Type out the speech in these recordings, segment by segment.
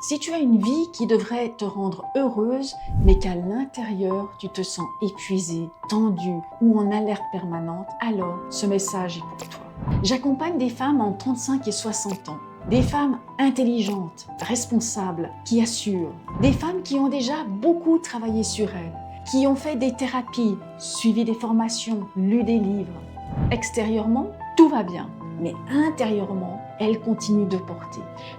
Si tu as une vie qui devrait te rendre heureuse, mais qu'à l'intérieur, tu te sens épuisé, tendu ou en alerte permanente, alors ce message est pour toi. J'accompagne des femmes en 35 et 60 ans. Des femmes intelligentes, responsables, qui assurent. Des femmes qui ont déjà beaucoup travaillé sur elles, qui ont fait des thérapies, suivi des formations, lu des livres. Extérieurement, tout va bien, mais intérieurement, elles continuent de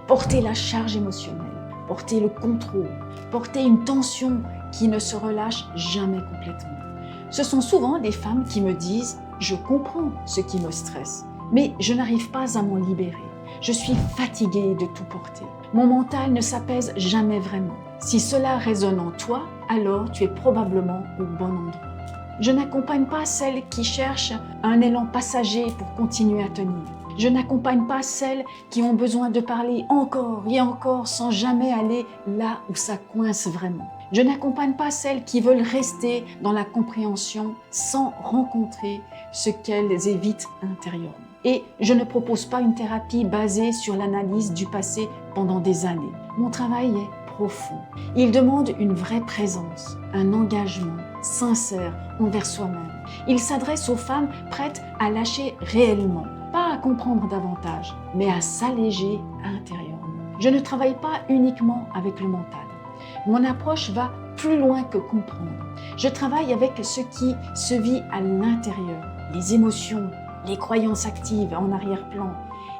porter la charge émotionnelle, porter le contrôle, porter une tension qui ne se relâche jamais complètement. Ce sont souvent des femmes qui me disent « Je comprends ce qui me stresse, mais je n'arrive pas à m'en libérer. Je suis fatiguée de tout porter. Mon mental ne s'apaise jamais vraiment. » Si cela résonne en toi, alors tu es probablement au bon endroit. Je n'accompagne pas celles qui cherchent un élan passager pour continuer à tenir. Je n'accompagne pas celles qui ont besoin de parler encore et encore sans jamais aller là où ça coince vraiment. Je n'accompagne pas celles qui veulent rester dans la compréhension sans rencontrer ce qu'elles évitent intérieurement. Et je ne propose pas une thérapie basée sur l'analyse du passé pendant des années. Mon travail est profond. Il demande une vraie présence, un engagement sincère envers soi-même. Il s'adresse aux femmes prêtes à lâcher réellement, pas à comprendre davantage, mais à s'alléger intérieurement. Je ne travaille pas uniquement avec le mental. Mon approche va plus loin que comprendre. Je travaille avec ce qui se vit à l'intérieur, les émotions, les croyances actives en arrière-plan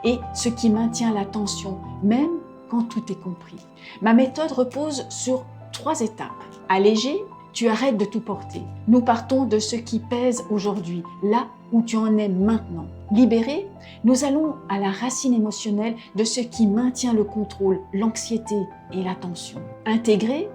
et ce qui maintient la tension, même quand tout est compris. Ma méthode repose sur 3 étapes. Alléger, tu arrêtes de tout porter. Nous partons de ce qui pèse aujourd'hui, là où tu en es maintenant. Libérer, nous allons à la racine émotionnelle de ce qui maintient le contrôle, l'anxiété et la tension. Intégrer,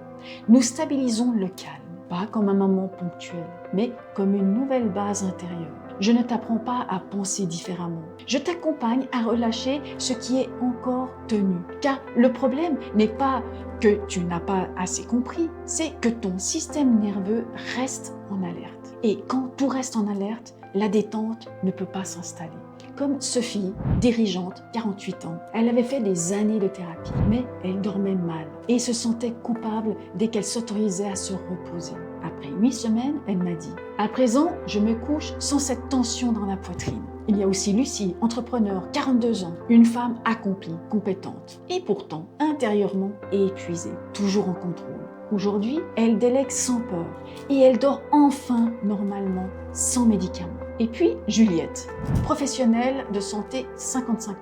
nous stabilisons le calme, pas comme un moment ponctuel, mais comme une nouvelle base intérieure. Je ne t'apprends pas à penser différemment. Je t'accompagne à relâcher ce qui est encore tenu. Car le problème n'est pas que tu n'as pas assez compris, c'est que ton système nerveux reste en alerte. Et quand tout reste en alerte, la détente ne peut pas s'installer. Comme Sophie, dirigeante, 48 ans, elle avait fait des années de thérapie, mais elle dormait mal et se sentait coupable dès qu'elle s'autorisait à se reposer. Après 8 semaines, elle m'a dit « À présent, je me couche sans cette tension dans la poitrine. » Il y a aussi Lucie, entrepreneur, 42 ans, une femme accomplie, compétente, et pourtant intérieurement épuisée, toujours en contrôle. Aujourd'hui, elle délègue sans peur et elle dort enfin normalement, sans médicaments. Et puis Juliette, professionnelle de santé, 55 ans.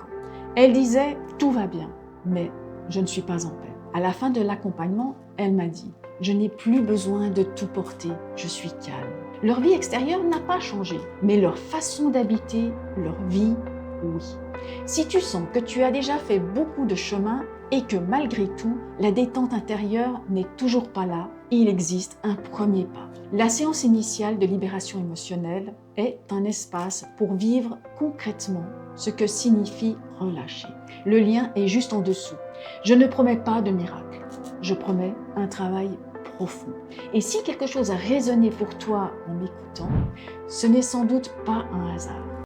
Elle disait « Tout va bien, mais je ne suis pas en paix. » À la fin de l'accompagnement, elle m'a dit « Je n'ai plus besoin de tout porter, je suis calme. » Leur vie extérieure n'a pas changé, mais leur façon d'habiter, leur vie, oui. Si tu sens que tu as déjà fait beaucoup de chemin et que malgré tout, la détente intérieure n'est toujours pas là, il existe un premier pas. La séance initiale de libération émotionnelle est un espace pour vivre concrètement ce que signifie relâcher. Le lien est juste en dessous. Je ne promets pas de miracle, je promets un travail profond. Et si quelque chose a résonné pour toi en m'écoutant, ce n'est sans doute pas un hasard.